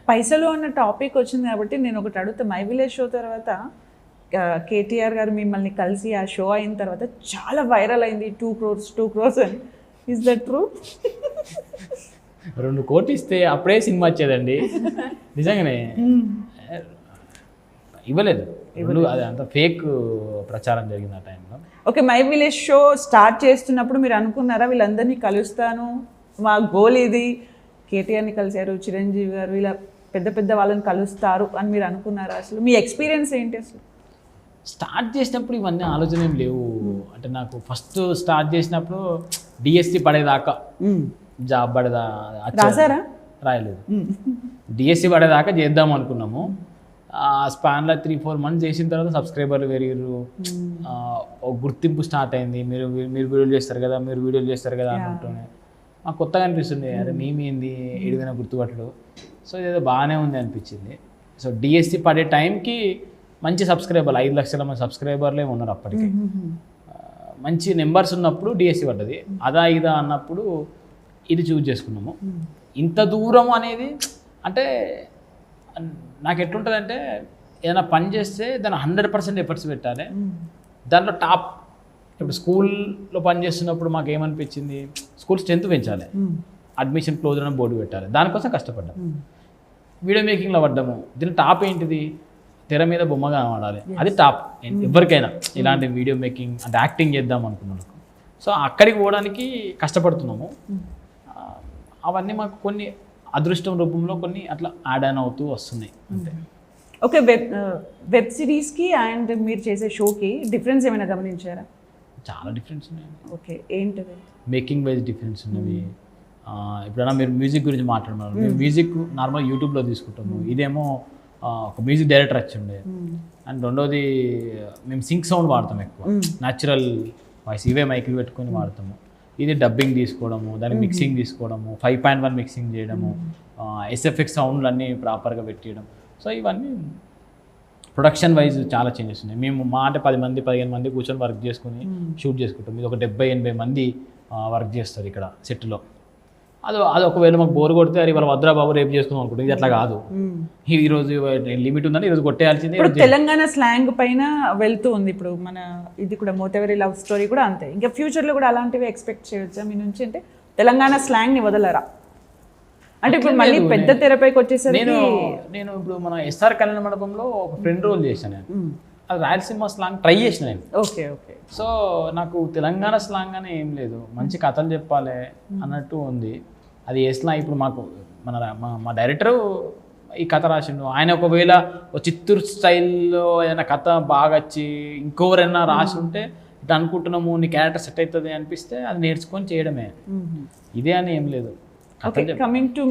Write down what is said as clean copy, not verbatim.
పైసలు అన్న టాపిక్ వచ్చింది కాబట్టి నేను ఒకటి అడుగుతా. మై విలేజ్ షో తర్వాత కేటీఆర్ గారు మిమ్మల్ని కలిసి ఆ షో అయిన తర్వాత చాలా వైరల్ అయింది, 2 crores అని. Is that true? 2 కోట్లు ఇస్తే అప్పుడే సినిమా వచ్చేదండి. నిజంగానే ఇవ్వలేదు. అది అంత ఫేక్ ప్రచారం జరిగింది ఆ టైంలో. Okay, my village show start చేస్తున్నప్పుడు మీరు అనుకున్నారా వీళ్ళందరినీ కలుస్తాను, మా గోల్ ఇది, కేటీఆర్ని కలిశారు, చిరంజీవి గారు, ఇలా పెద్ద పెద్ద వాళ్ళని కలుస్తారు అని మీరు అనుకున్నారా? అసలు మీ ఎక్స్పీరియన్స్ ఏంటి? అసలు స్టార్ట్ చేసినప్పుడు ఇవన్నీ ఆలోచన ఏం లేవు. అంటే నాకు ఫస్ట్ స్టార్ట్ చేసినప్పుడు డిఎస్సి పడేదాకా, జాబ్ పడేదా రాసారా? రాయలేదు. డిఎస్సి పడేదాకా చేద్దాం అనుకున్నాము. ఆ స్పాన్లో 3-4 మంత్స్ చేసిన తర్వాత సబ్స్క్రైబర్లు పెరిగారు, గుర్తింపు స్టార్ట్ అయింది. మీరు వీడియోలు చేస్తారు కదా, మీరు వీడియోలు చేస్తారు కదా అనుకుంటూనే మాకు కొత్తగా అనిపిస్తుంది. అరే మేమేంది ఏడిదైనా గుర్తుపట్టడు. సో ఇదేదో బాగానే ఉంది అనిపించింది. సో డిఎస్సి పడే టైంకి మంచి సబ్స్క్రైబర్లు, 5 లక్షల మంది సబ్స్క్రైబర్లే ఉన్నారు అప్పటికి. మంచి నెంబర్స్ ఉన్నప్పుడు డిఎస్సి పడ్డది. అదా ఇదా అన్నప్పుడు ఇది చూజ్ చేసుకున్నాము. ఇంత దూరం అనేది అంటే నాకు ఎట్లుంటుందంటే, ఏదైనా పని చేస్తే దాన్ని 100% ఎఫర్ట్స్ పెట్టాలి. దాంట్లో టాప్. ఇప్పుడు స్కూల్లో పని చేస్తున్నప్పుడు మాకు ఏమనిపించింది, స్కూల్ స్ట్రెంత్ పెంచాలి, అడ్మిషన్ క్లోజ్ అని బోర్డు పెట్టాలి. దానికోసం కష్టపడ్డాం. వీడియో మేకింగ్లో పడ్డాము. దీని టాప్ ఏంటిది, తెర మీద బొమ్మగా కనబడాలి, అది టాప్ ఎవరికైనా. ఇలాంటి వీడియో మేకింగ్ అంటే యాక్టింగ్ చేద్దాం అనుకున్నాను. సో అక్కడికి పోవడానికి కష్టపడుతున్నాము. అవన్నీ మాకు కొన్ని అదృష్టం రూపంలో కొన్ని అట్లా యాడ్ ఆన్ అవుతూ వస్తున్నాయి అంతే. ఓకే, వెబ్ సిరీస్కి అండ్ మీరు చేసే షోకి డిఫరెన్స్ ఏమైనా గమనించారా? చాలా డిఫరెన్స్ ఉన్నాయి. ఓకే, ఏంటది? మేకింగ్ వైజ్ డిఫరెన్స్ ఉన్నవి. ఇప్పుడైనా మీరు మ్యూజిక్ గురించి మాట్లాడుతున్నారు. మేము మ్యూజిక్ నార్మల్ యూట్యూబ్లో తీసుకుంటాము. ఇదేమో ఒక మ్యూజిక్ డైరెక్టర్ వచ్చిండే. అండ్ రెండోది మేము సింక్ సౌండ్ వాడతాం ఎక్కువ, న్యాచురల్ వాయిస్, ఇవే మైకులు పెట్టుకొని వాడతాము. ఇది డబ్బింగ్ తీసుకోవడము, దానికి మిక్సింగ్ తీసుకోవడము, 5.1 మిక్సింగ్ చేయడము, ఎస్ఎఫ్ఎక్స్ సౌండ్లు అన్నీ ప్రాపర్గా పెట్టేయడం. సో ఇవన్నీ ప్రొడక్షన్ వైజ్ చాలా చేంజెస్ ఉన్నాయి. మేము అంటే 10 మంది 15 మంది కూర్చొని వర్క్ చేసుకుని షూట్ చేసుకుంటాం. ఇది ఒక 70-80 మంది వర్క్ చేస్తారు ఇక్కడ సెట్లో. అది ఒకవేళ మాకు బోర్ కొడితే అది ఇవాళ వద్రా బాబు రేపు చేసుకుందాం అనుకుంటుంది. ఇది అట్లా కాదు. ఈరోజు లిమిట్ ఉందని ఈరోజు కొట్టేయాల్సింది. ఇప్పుడు తెలంగాణ స్లాంగ్ పైన వెళ్తూ ఉంది. ఇప్పుడు మన ఇది కూడా మోతెవరి లవ్ స్టోరీ కూడా అంతే. ఇంకా ఫ్యూచర్లో కూడా అలాంటివి ఎక్స్పెక్ట్ చేయొచ్చా మీ నుంచి? అంటే తెలంగాణ స్లాంగ్ని వదలరా? అంటే ఇప్పుడు మళ్ళీ పెద్ద తెరపైకి వచ్చేసరికి నేను ఇప్పుడు మన ఎస్ఆర్ కళ్యాణ మండపంలో ఒక ఫ్రెండ్ రోల్ చేశాను నేను. అది రాయలసీమ స్లాంగ్ ట్రై చేసిన నేను. Okay okay. సో నాకు తెలంగాణ స్లాంగ్ అని ఏం లేదు, మంచి కథలు చెప్పాలి అన్నట్టు ఉంది. అది వేసినా ఇప్పుడు మాకు మా డైరెక్టరు ఈ కథ రాసిండు. ఆయన ఒకవేళ చిత్తూరు స్టైల్లో ఏదైనా కథ బాగా వచ్చి ఇంకెవరైనా రాసి ఉంటే ఇట్లా అనుకుంటున్నాము, నీ క్యారెక్టర్ సెట్ అవుతుంది అనిపిస్తే అది నేర్చుకొని చేయడమే. ఇదే అని ఏం లేదు. Coming to